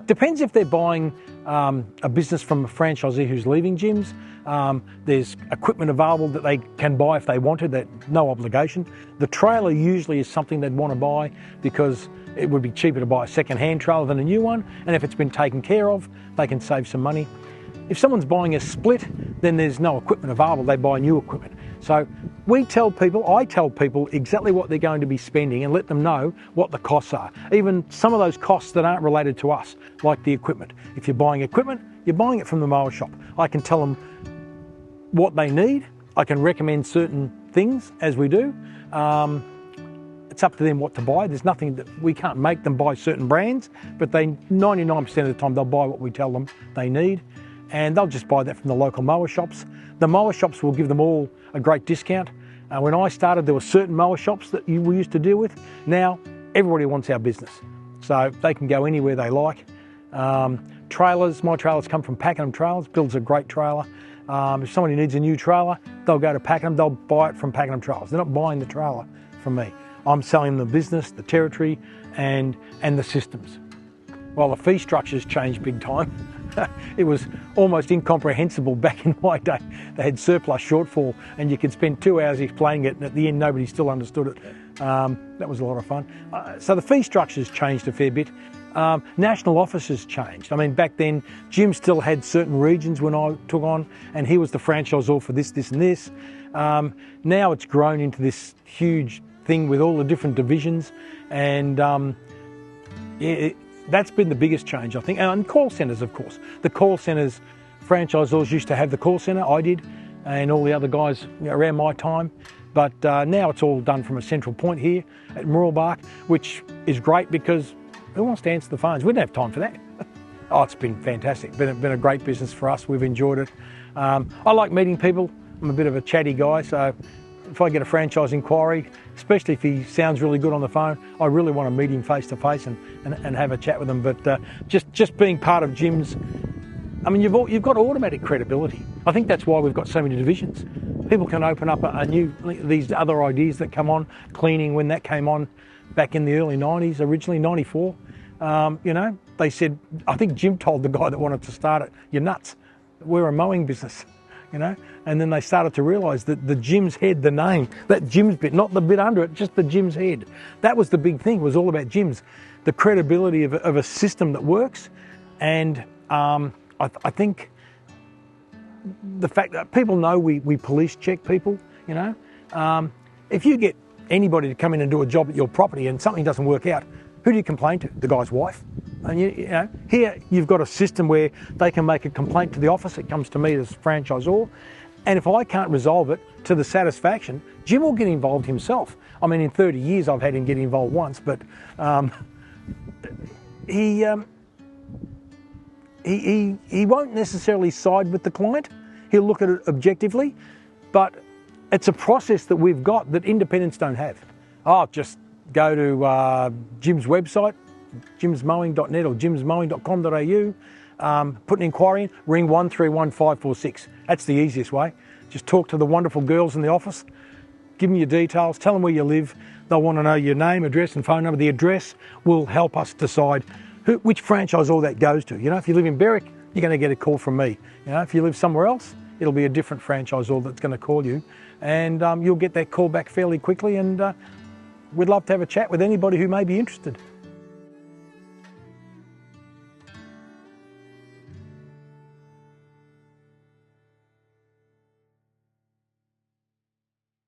Depends if they're buying a business from a franchisee who's leaving gyms. There's equipment available that they can buy if they wanted, that no obligation. The trailer usually is something they'd want to buy because it would be cheaper to buy a second-hand trailer than a new one, and if it's been taken care of, they can save some money. If someone's buying a split, then there's no equipment available, they buy new equipment. So I tell people exactly what they're going to be spending and let them know what the costs are. Even some of those costs that aren't related to us, like the equipment. If you're buying equipment, you're buying it from the mower shop. I can tell them what they need. I can recommend certain things as we do. It's up to them what to buy. There's nothing that we can't make them buy certain brands, but 99% of the time they'll buy what we tell them they need, and they'll just buy that from the local mower shops. The mower shops will give them all a great discount. When I started, there were certain mower shops that we used to deal with. Now, everybody wants our business, so they can go anywhere they like. Trailers, my trailers come from Pakenham Trailers, builds a great trailer. If somebody needs a new trailer, they'll go to Pakenham, they'll buy it from Pakenham Trailers. They're not buying the trailer from me. I'm selling them the business, the territory, and the systems. Well, the fee structure's changed big time. It was almost incomprehensible back in my day. They had surplus shortfall, and you could spend 2 hours explaining it, and at the end, nobody still understood it. That was a lot of fun. So the fee structure's changed a fair bit. National offices changed. I mean, back then, Jim still had certain regions when I took on, and he was the franchisor for this, this, and this. Now it's grown into this huge thing with all the different divisions, and that's been the biggest change, I think. And call centres, of course. The call centres, franchisors used to have the call centre, I did, and all the other guys around my time. But now it's all done from a central point here at Mooroolbark, which is great because who wants to answer the phones? We don't have time for that. Oh, it's been fantastic. Been a great business for us. We've enjoyed it. I like meeting people. I'm a bit of a chatty guy, so if I get a franchise inquiry, especially if he sounds really good on the phone, I really want to meet him face to face and have a chat with him. But just being part of Jim's, I mean, you've got automatic credibility. I think that's why we've got so many divisions. People can open up these other ideas that come on, cleaning when that came on back in the early 90s, originally 94. They said, I think Jim told the guy that wanted to start it, "You're nuts. We're a mowing business." And then they started to realise that the Jim's head, the name, that Jim's bit, not the bit under it, just the Jim's head. That was the big thing, was all about Jim's, the credibility of a system that works. And I think the fact that people know we police check people, if you get anybody to come in and do a job at your property and something doesn't work out, who do you complain to? The guy's wife. And here you've got a system where they can make a complaint to the office. It comes to me as franchisor, and if I can't resolve it to the satisfaction, Jim will get involved himself. I mean, in 30 years I've had him get involved once, but he won't necessarily side with the client. He'll look at it objectively, but it's a process that we've got that independents don't have. Just go to Jim's website, jimsmowing.net or jimsmowing.com.au, put an inquiry in, ring 131546. That's the easiest way. Just talk to the wonderful girls in the office, give them your details, tell them where you live. They'll want to know your name, address and phone number. The address will help us decide which franchisor that goes to. If you live in Berwick, you're going to get a call from me. If you live somewhere else, it'll be a different franchisor that's going to call you, and you'll get that call back fairly quickly, and we'd love to have a chat with anybody who may be interested.